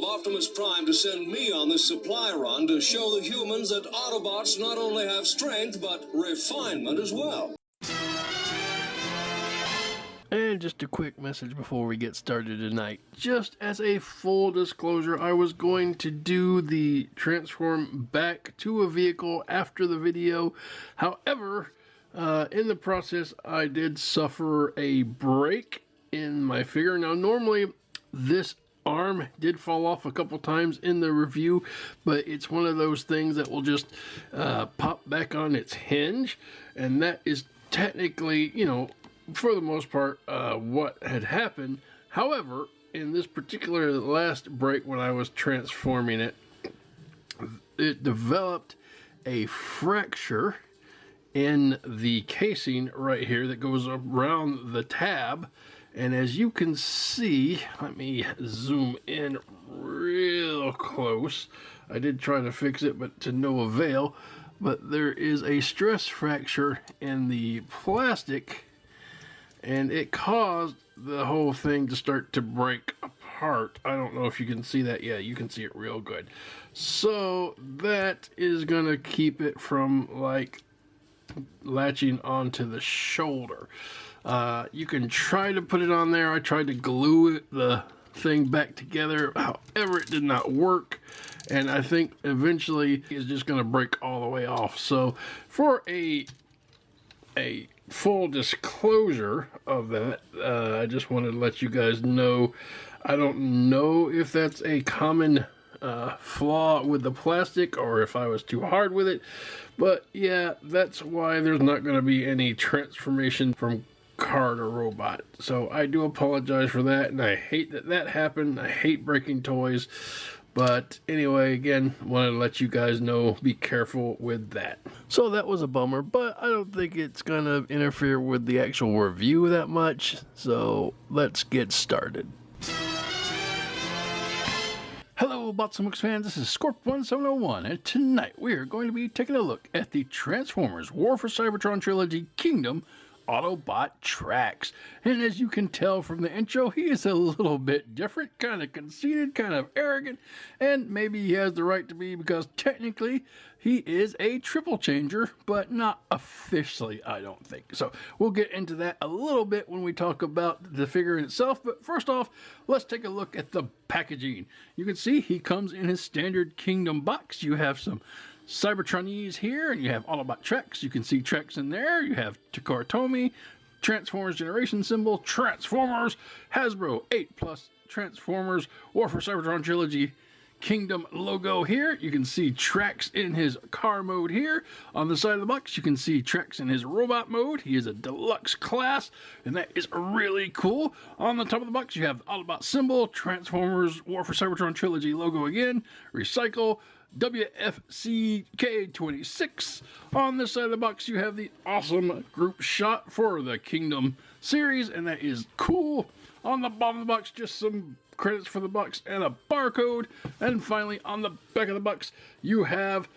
Optimus Prime to send me on this supply run to show the humans that Autobots not only have strength, but refinement as well. And just a quick message before we get started tonight. Just as a full disclosure, I was going to do the transform back to a vehicle after the video. However, in the process, I did suffer a break in my figure. Now, normally, this arm did fall off a couple times in the review, but it's one of those things that will just pop back on its hinge, and that is technically, you know, for the most part, what had happened. However, in this particular last break when I was transforming it, it developed a fracture in the casing right here that goes around the tab. And as you can see, let me zoom in real close. I did try to fix it, but to no avail. But there is a stress fracture in the plastic, and it caused the whole thing to start to break apart. I don't know if you can see that. Yeah, you can see it real good. So that is gonna keep it from like latching onto the shoulder. You can try to put it on there. I tried to glue the thing back together. However, it did not work. And I think eventually it's just gonna break all the way off. So for a full disclosure of that, I just wanted to let you guys know. I don't know if that's a common flaw with the plastic or if I was too hard with it, but yeah, that's why there's not going to be any transformation from car to robot. So I do apologize for that, and I hate that that happened. I hate breaking toys. But anyway, again, wanted to let you guys know, be careful with that. So that was a bummer, but I don't think it's going to interfere with the actual review that much. So let's get started. Hello, Bots and Books fans, this is Scorp1701, and tonight we are going to be taking a look at the Transformers War for Cybertron Trilogy Kingdom Autobot Trax. And as you can tell from the intro, he is a little bit different, kind of conceited, kind of arrogant, and maybe he has the right to be because technically he is a triple changer, but not officially, I don't think. So we'll get into that a little bit when we talk about the figure itself, but first off, let's take a look at the packaging. You can see he comes in his standard Kingdom box. You have some Cybertronese here, and you have Autobot Trax. You can see Trax in there. You have Takara Tomy, Transformers Generation Symbol, Transformers, Hasbro 8+ Transformers War for Cybertron Trilogy Kingdom logo here. You can see Trax in his car mode here. On the side of the box, you can see Trax in his robot mode. He is a deluxe class, and that is really cool. On the top of the box, you have the Autobot symbol, Transformers War for Cybertron Trilogy logo again, Recycle, WFCK26. On this side of the box, you have the awesome group shot for the Kingdom series, and that is cool. On the bottom of the box, just some credits for the box and a barcode. And finally, on the back of the box, you have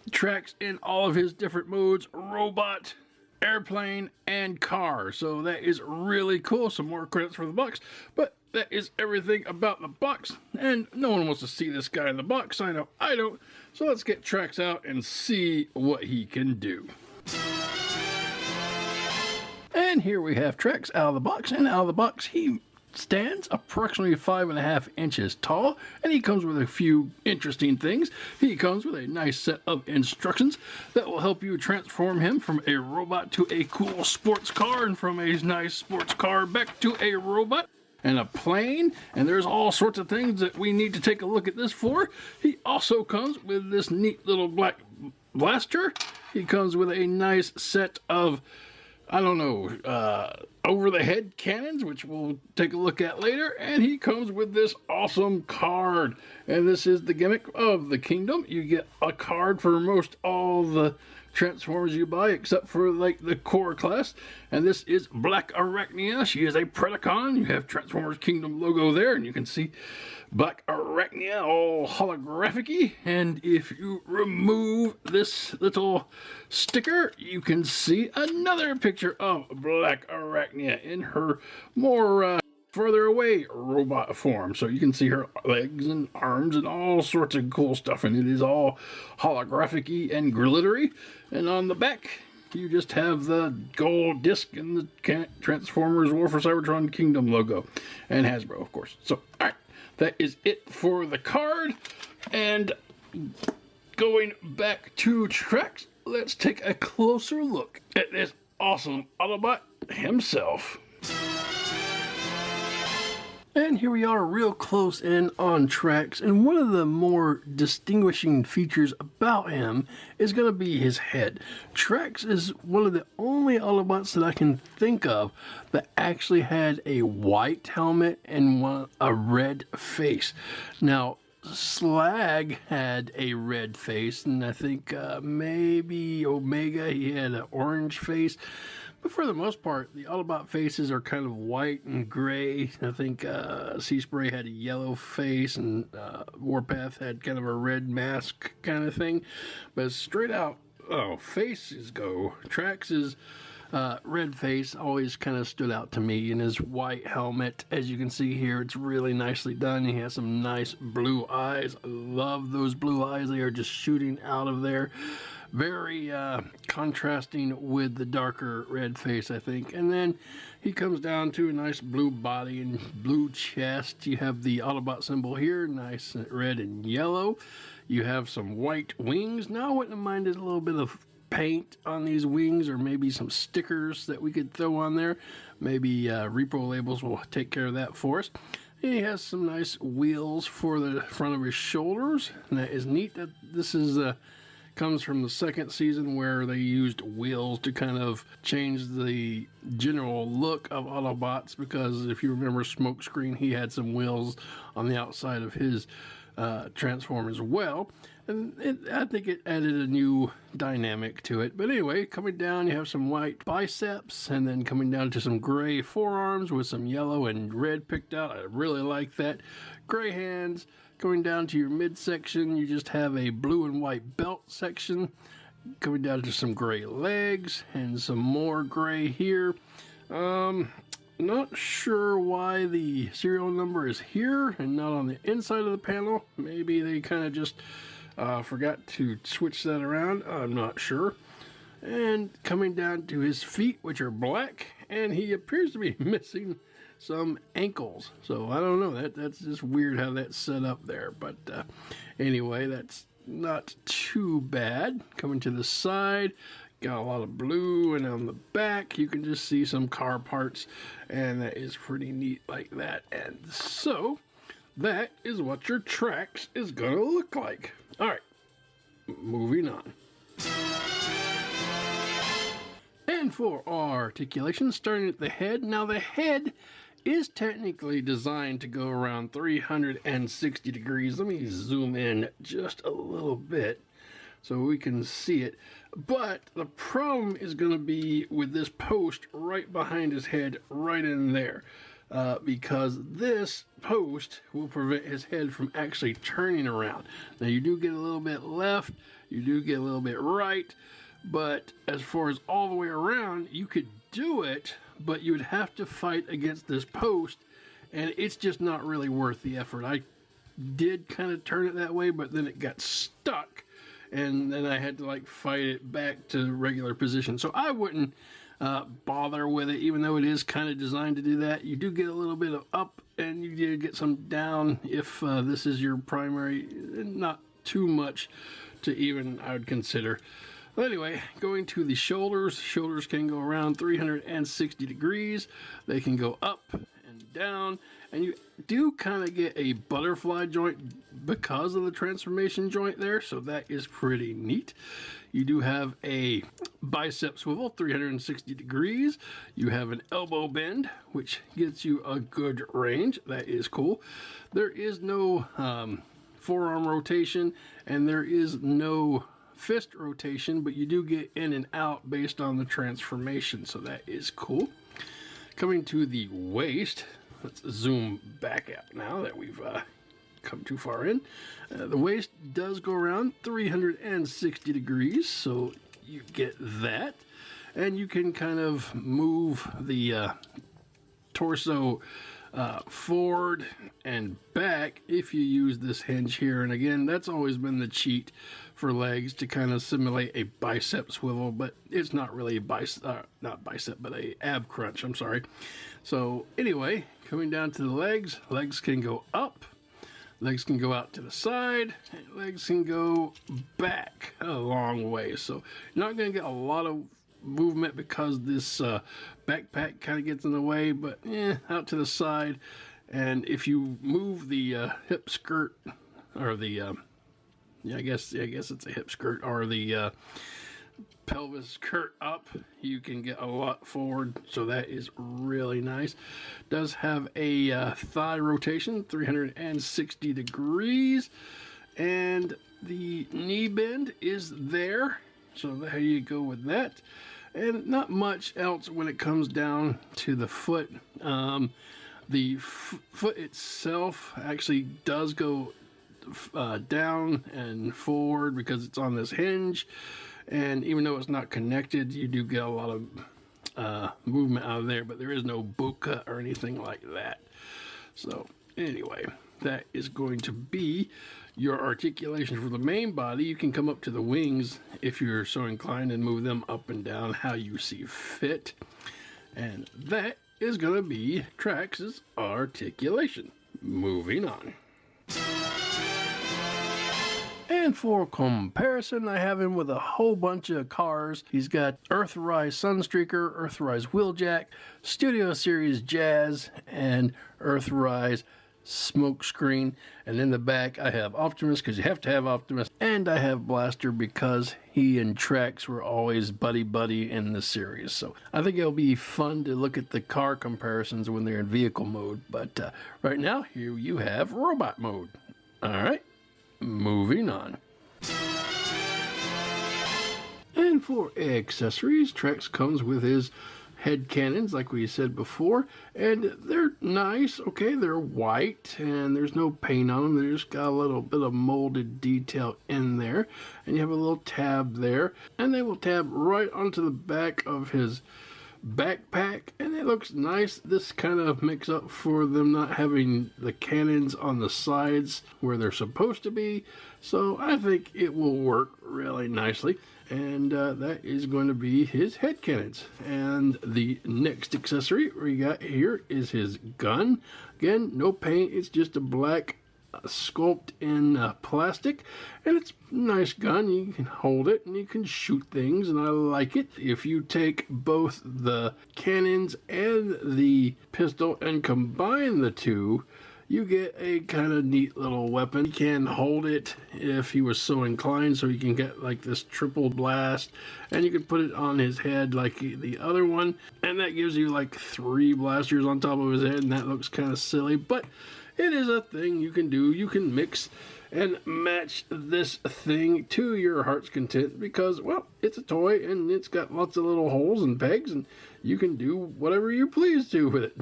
Trax in all of his different modes: robot, airplane, and car. So that is really cool. Some more credits for the box, but that is everything about the box, and no one wants to see this guy in the box. I know I don't. So let's get Trax out and see what he can do. And here we have Trax out of the box, and out of the box he stands approximately 5.5 inches tall, and he comes with a few interesting things. He comes with a nice set of instructions that will help you transform him from a robot to a cool sports car, and from a nice sports car back to a robot and a plane, and there's all sorts of things that we need to take a look at this for. He also comes with this neat little black blaster. He comes with a nice set of, I don't know, over-the-head cannons, which we'll take a look at later, and he comes with this awesome card, and this is the gimmick of the Kingdom. You get a card for most all the Transformers you buy, except for like the core class, and this is Black Arachnia. She is a Predacon. You have Transformers Kingdom logo there, and you can see Black Arachnia all holographic-y. And if you remove this little sticker, you can see another picture of Black Arachnia in her more further away, robot form. So you can see her legs and arms and all sorts of cool stuff. And it is all holographic-y and glittery. And on the back, you just have the gold disc and the Transformers War for Cybertron Kingdom logo. And Hasbro, of course. So, alright, that is it for the card. And going back to Trax, let's take a closer look at this awesome Autobot himself. And here we are real close in on Trax, and one of the more distinguishing features about him is going to be his head. Trax is one of the only Autobots that I can think of that actually had a white helmet and a red face. Now, Slag had a red face, and I think maybe Omega, he had an orange face. But for the most part, the Autobot faces are kind of white and gray. I think Sea Spray had a yellow face, and Warpath had kind of a red mask kind of thing. But straight out, faces go. Trax's red face always kind of stood out to me in his white helmet. As you can see here, it's really nicely done. He has some nice blue eyes. I love those blue eyes. They are just shooting out of there. Very contrasting with the darker red face, I think. And then he comes down to a nice blue body and blue chest. You have the Autobot symbol here, nice red and yellow. You have some white wings. Now I wouldn't have minded a little bit of paint on these wings, or maybe some stickers that we could throw on there. Maybe repo labels will take care of that for us. He has some nice wheels for the front of his shoulders, and that is neat. That this is comes from the second season, where they used wheels to kind of change the general look of Autobots, because if you remember Smokescreen, he had some wheels on the outside of his Transform as well. And I think it added a new dynamic to it. But anyway, coming down, you have some white biceps, and then coming down to some gray forearms with some yellow and red picked out. I really like that. Gray hands. Going down to your midsection, you just have a blue and white belt section. Coming down to some gray legs and some more gray here. Not sure why the serial number is here and not on the inside of the panel. Maybe they kind of just forgot to switch that around. I'm not sure. And coming down to his feet, which are black, and he appears to be missing some ankles. So I don't know, that's just weird how that's set up there. But anyway, that's not too bad. Coming to the side, got a lot of blue, and on the back you can just see some car parts, and that is pretty neat like that. And so that is what your Trax is gonna look like. All right, moving on. And for our articulation, starting at the head. Now the head is technically designed to go around 360 degrees. Let me zoom in just a little bit so we can see it. But the problem is going to be with this post right behind his head, right in there. Because this post will prevent his head from actually turning around. Now you do get a little bit left, you do get a little bit right, but as far as all the way around, you could do it, but you would have to fight against this post, and it's just not really worth the effort. I did kind of turn it that way, but then it got stuck, and then I had to like fight it back to regular position. So I wouldn't bother with it, even though it is kind of designed to do that. You do get a little bit of up, and you do get some down if this is your primary. Not too much to even I would consider. Well, anyway, going to the shoulders. Shoulders can go around 360 degrees. They can go up and down, and you do kind of get a butterfly joint because of the transformation joint there, so that is pretty neat. You do have a bicep swivel, 360 degrees. You have an elbow bend, which gets you a good range. That is cool. There is no forearm rotation, and there is no fist rotation, but you do get in and out based on the transformation, so that is cool. Coming to the waist, let's zoom back out now that we've come too far in. The waist does go around 360 degrees, so you get that, and you can kind of move the torso forward and back if you use this hinge here. And again, that's always been the cheat for legs, to kind of simulate a bicep swivel, but it's not really a not bicep, but a ab crunch, I'm sorry. So anyway, coming down to the legs can go up, legs can go out to the side, and legs can go back a long way. So you're not going to get a lot of movement because this backpack kind of gets in the way, but out to the side. And if you move the hip skirt, or the I guess it's a hip skirt, or the pelvis skirt up, you can get a lot forward. So that is really nice. Does have a thigh rotation 360 degrees, and the knee bend is there. So there you go with that. And not much else when it comes down to the foot. The foot itself actually does go down and forward because it's on this hinge. And even though it's not connected, you do get a lot of movement out of there, but there is no boot cut or anything like that. So anyway, that is going to be your articulation for the main body. You can come up to the wings if you're so inclined and move them up and down how you see fit. And that is going to be Trax's articulation. Moving on. And for comparison, I have him with a whole bunch of cars. He's got Earthrise Sunstreaker, Earthrise Wheeljack, Studio Series Jazz, and Earthrise Smokescreen. And in the back I have Optimus, because you have to have Optimus, and I have Blaster because he and Trax were always buddy in the series. So I think it'll be fun to look at the car comparisons when they're in vehicle mode. But right now, here you have robot mode. Alright, moving on. And for accessories, Trax comes with his head cannons, like we said before, and they're nice. Okay, they're white and there's no paint on them. They just got a little bit of molded detail in there, and you have a little tab there, and they will tab right onto the back of his backpack, and it looks nice. This kind of makes up for them not having the cannons on the sides where they're supposed to be, so I think it will work really nicely. And that is going to be his head cannons. And the next accessory we got here is his gun. Again, no paint, it's just a black sculpt in plastic, and it's a nice gun. You can hold it and you can shoot things, and I like it. If you take both the cannons and the pistol and combine the two, you get a kind of neat little weapon. You can hold it if he was so inclined, so you can get like this triple blast, and you can put it on his head like the other one, and that gives you like 3 blasters on top of his head, and that looks kind of silly, but it is a thing you can do. You can mix and match this thing to your heart's content because, well, it's a toy and it's got lots of little holes and pegs, and you can do whatever you please to with it.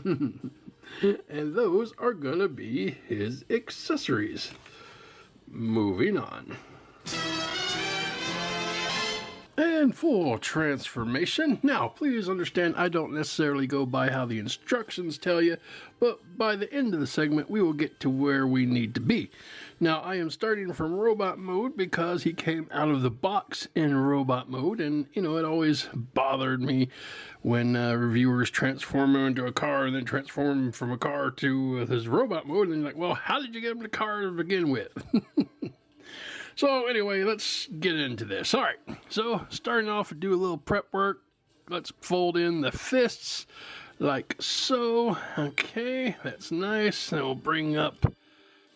And those are gonna be his accessories. Moving on. And for transformation, now please understand I don't necessarily go by how the instructions tell you, but by the end of the segment we will get to where we need to be. Now I am starting from robot mode because he came out of the box in robot mode, and you know, it always bothered me when reviewers transform him into a car and then transform him from a car to his robot mode, and you're like, well, how did you get him to car to begin with? So anyway, let's get into this. All right, so starting off, do a little prep work. Let's fold in the fists like so. Okay, that's nice. Then we'll bring up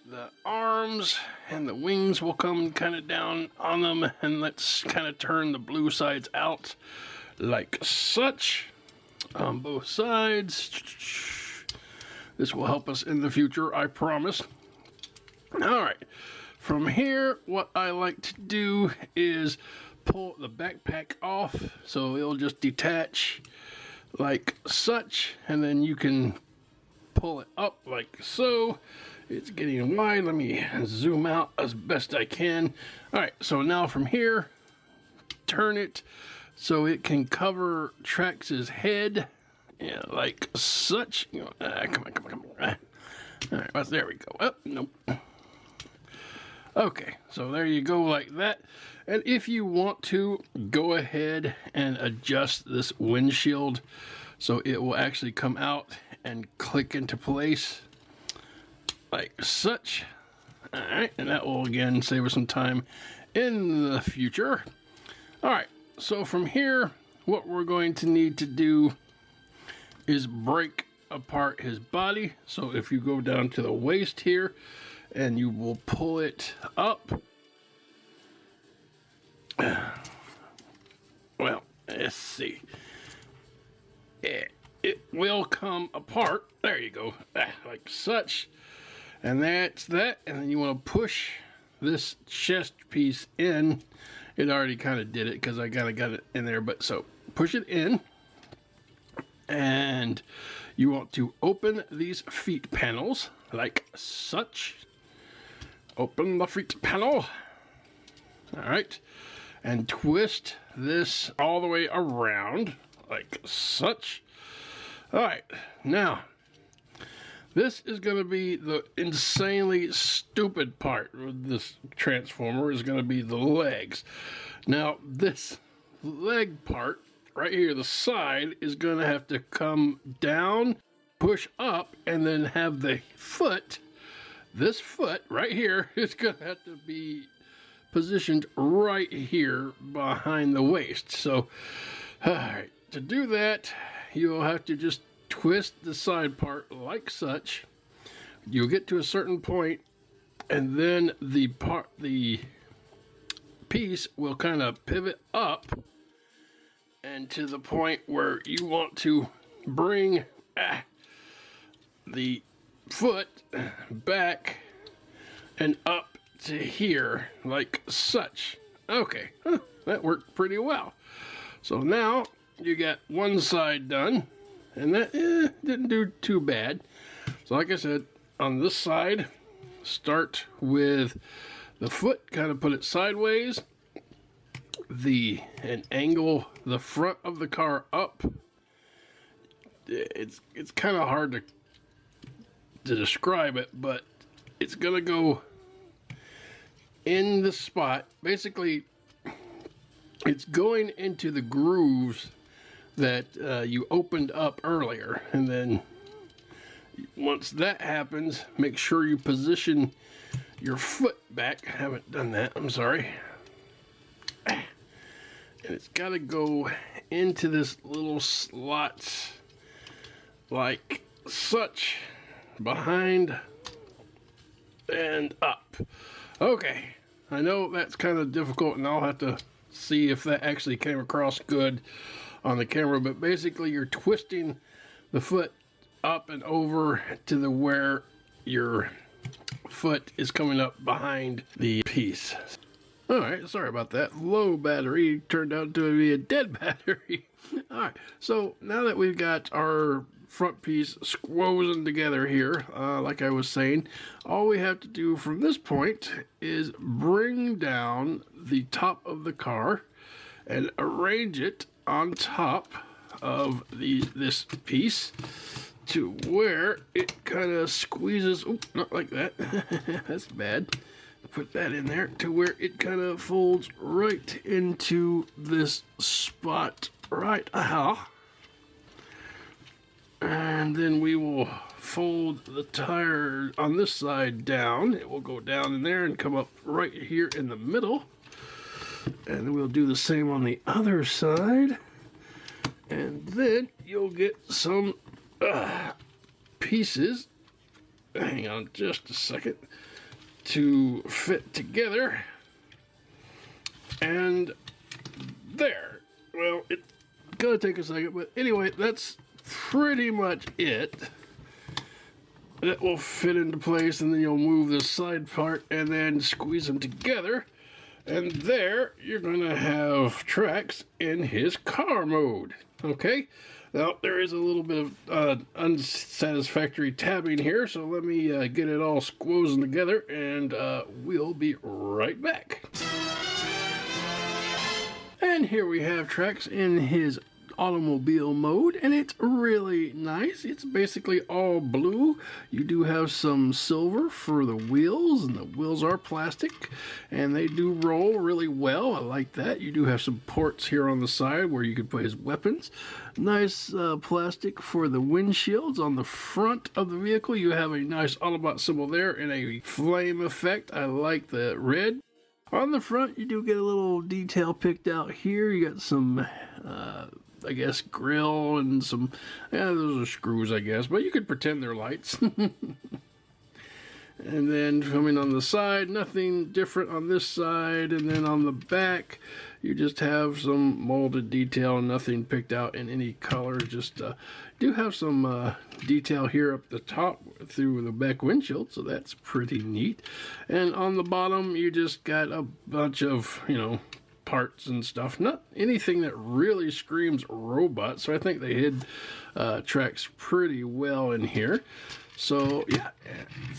the arms, and the wings will come kind of down on them, and let's kind of turn the blue sides out like such on both sides. This will help us in the future, I promise. All right. From here, what I like to do is pull the backpack off, so it'll just detach like such, and then you can pull it up like so. It's getting wide. Let me zoom out as best I can. All right, so now from here, turn it so it can cover Trax's head Yeah, like such. You know, come on. All right, well, there we go. Oh, nope. Okay, so there you go like that. And if you want to, go ahead and adjust this windshield so it will actually come out and click into place like such. All right, and that will again save us some time in the future. All right, so from here, what we're going to need to do is break apart his body. So if you go down to the waist here and you will pull it up, well, let's see, it will come apart. There you go, like such. And that's that. And then you want to push this chest piece in. It already kind of did it because I kind of got it in there, but so push it in. And you want to open these feet panels like such. Open the feet panel. All right. And twist this all the way around like such. All right. Now, this is going to be the insanely stupid part with this transformer, is going to be the legs. Now, this leg part right here, the side, is going to have to come down, push up, and then have the foot, this foot right here, is going to have to be positioned right here behind the waist. So, all right, to do that, you'll have to just twist the side part like such. You'll get to a certain point, and then the piece will kind of pivot up, and to the point where you want to bring the foot back and up to here like such. Okay, that worked pretty well. So now you got one side done. And that didn't do too bad. So like I said, on this side, start with the foot, kind of put it sideways, and angle the front of the car up. It's kind of hard to describe it, but it's gonna go in the spot. Basically, it's going into the grooves that you opened up earlier, and then once that happens, make sure you position your foot back. I haven't done that, I'm sorry. And it's got to go into this little slot like such, behind and up. Okay, I know that's kind of difficult, and I'll have to see if that actually came across good on the camera, but basically you're twisting the foot up and over to the where your foot is coming up behind the piece. All right, sorry about that. Low battery turned out to be a dead battery. All right, so now that we've got our front piece squozen together here, like I was saying, all we have to do from this point is bring down the top of the car and arrange it on top of this piece to where it kind of squeezes. Oop, not like that. That's bad. Put that in there to where it kind of folds right into this spot right now. And then we will fold the tire on this side down. It will go down in there and come up right here in the middle. And then we'll do the same on the other side. And then you'll get some pieces, hang on just a second, to fit together. And there. Well, it's gonna take a second, but anyway, that's pretty much it. That will fit into place, and then you'll move this side part and then squeeze them together. And there, you're gonna have Trax in his car mode. Okay? Now, there is a little bit of unsatisfactory tabbing here, so let me get it all squozen together, and we'll be right back. And here we have Trax in his automobile mode, and it's really nice. It's basically all blue. You do have some silver for the wheels, and the wheels are plastic, and they do roll really well. I like that. You do have some ports here on the side where you can put his weapons. Nice plastic for the windshields. On the front of the vehicle, you have a nice Autobot symbol there and a flame effect. I like the red. On the front, you do get a little detail picked out here. You got some, I guess, grill and some, those are screws, I guess, but you could pretend they're lights. And then coming on the side, nothing different on this side. And then on the back, you just have some molded detail, nothing picked out in any color. Just do have some detail here up the top through the back windshield, so that's pretty neat. And on the bottom, you just got a bunch of, parts and stuff. Not anything that really screams robot, so I think they hid tracks pretty well in here. So yeah,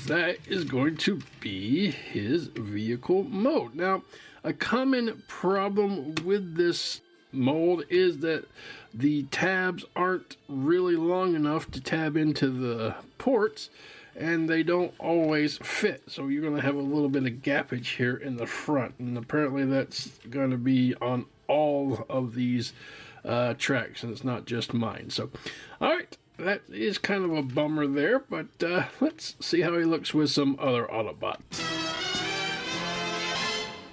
that is going to be his vehicle mode. Now, a common problem with this mold is that the tabs aren't really long enough to tab into the ports, and they don't always fit. So you're going to have a little bit of gappage here in the front, and apparently that's going to be on all of these tracks, and it's not just mine. So, all right. That is kind of a bummer there, but let's see how he looks with some other Autobots.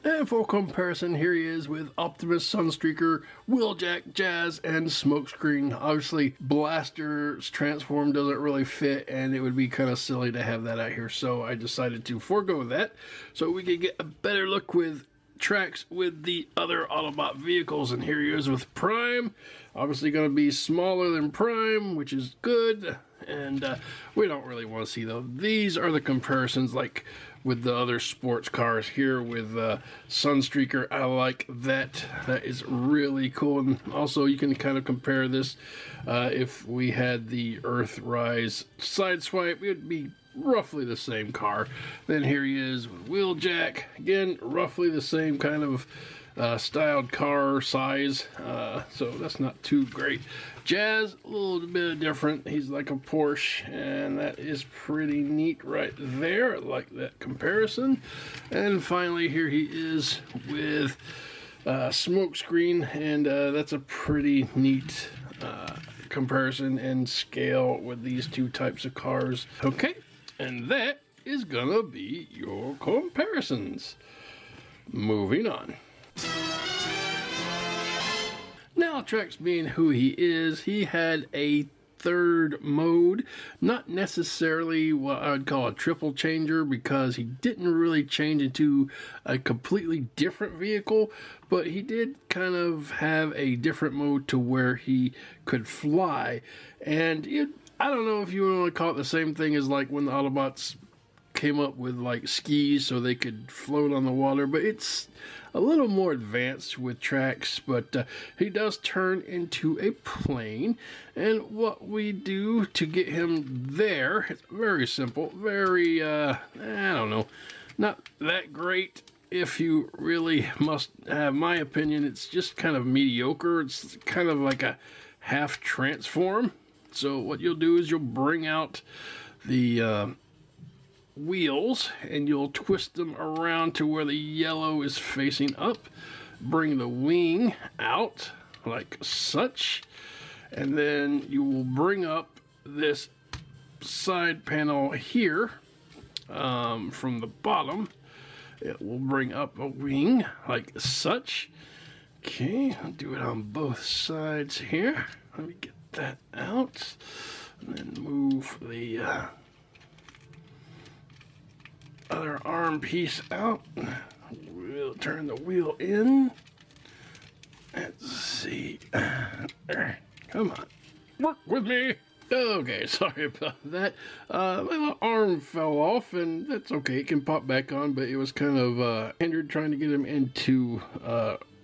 And for comparison, here he is with Optimus, Sunstreaker, Wheeljack, Jazz, and Smokescreen. Obviously, Blaster's transform doesn't really fit, and it would be kind of silly to have that out here, so I decided to forego that so we could get a better look with tracks with the other Autobot vehicles. And here he is with Prime. Obviously going to be smaller than Prime, which is good, and we don't really want to see those. These are the comparisons, like with the other sports cars here with Sunstreaker. I like that. That is really cool. And also you can kind of compare this if we had the Earthrise Sideswipe, it would be roughly the same car. Then here he is with Wheeljack. Again, roughly the same kind of styled car size, so that's not too great. Jazz, a little bit different. He's like a Porsche, and that is pretty neat right there. I like that comparison. And finally, here he is with Smokescreen, and that's a pretty neat comparison and scale with these two types of cars. Okay, and that is gonna be your comparisons. Moving on. Now, Trex being who he is, he had a third mode, not necessarily what I would call a triple changer, because he didn't really change into a completely different vehicle, but he did kind of have a different mode to where he could fly. And I don't know if you want to call it the same thing as like when the Autobots came up with like skis so they could float on the water, but it's a little more advanced with tracks. But he does turn into a plane, and what we do to get him there, it's very simple, very I don't know, not that great. If you really must have my opinion, it's just kind of mediocre. It's kind of like a half transform. So what you'll do is you'll bring out the wheels, and you'll twist them around to where the yellow is facing up. Bring the wing out like such, and then you will bring up this side panel here from the bottom. It will bring up a wing like such. Okay, I'll do it on both sides here. Let me get that out, and then move the other arm piece out. We'll turn the wheel in. Let's see. Come on, work with me. Okay, sorry about that. My little arm fell off, and that's okay. It can pop back on, but it was kind of hindered trying to get him into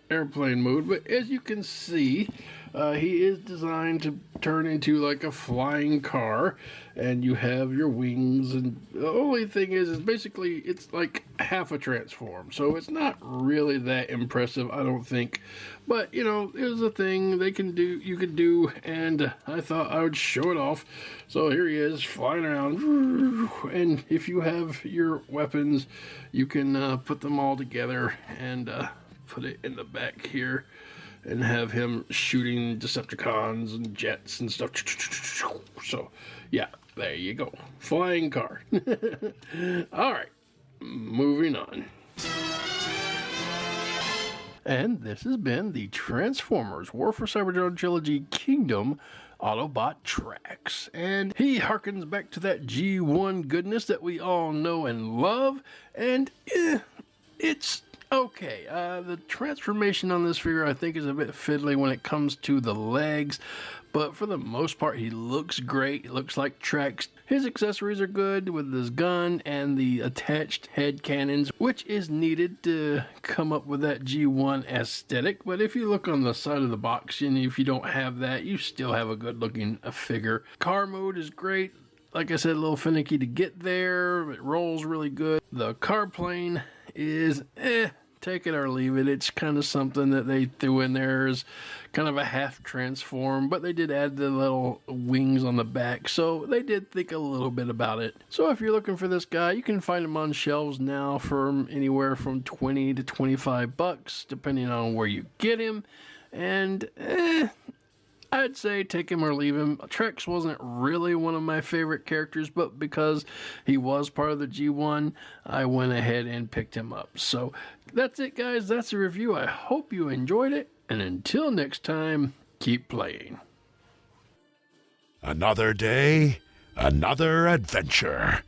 airplane mode, but as you can see, he is designed to turn into like a flying car, and you have your wings, and the only thing is basically it's like half a transform, so it's not really that impressive, I don't think. But you know, there's a thing they can do, you could do, and I thought I would show it off. So here he is flying around, and if you have your weapons, you can put them all together and put it in the back here and have him shooting Decepticons and jets and stuff. So, yeah, there you go. Flying car. Alright, moving on. And this has been the Transformers War for Cybertron Trilogy Kingdom Autobot Tracks. And he harkens back to that G1 goodness that we all know and love. And it's okay. The transformation on this figure I think is a bit fiddly when it comes to the legs, but for the most part he looks great. It looks like Tracks. His accessories are good with his gun and the attached head cannons, which is needed to come up with that G1 aesthetic. But if you look on the side of the box, and if you don't have that, you still have a good looking figure. Car mode is great. Like I said, a little finicky to get there. It rolls really good. The car plane is take it or leave it. It's kind of something that they threw in there as kind of a half transform, but they did add the little wings on the back, so they did think a little bit about it. So if you're looking for this guy, you can find him on shelves now for anywhere from 20 to 25 bucks, depending on where you get him. And I'd say take him or leave him. Trex wasn't really one of my favorite characters, but because he was part of the G1, I went ahead and picked him up. So that's it, guys. That's the review. I hope you enjoyed it. And until next time, keep playing. Another day, another adventure.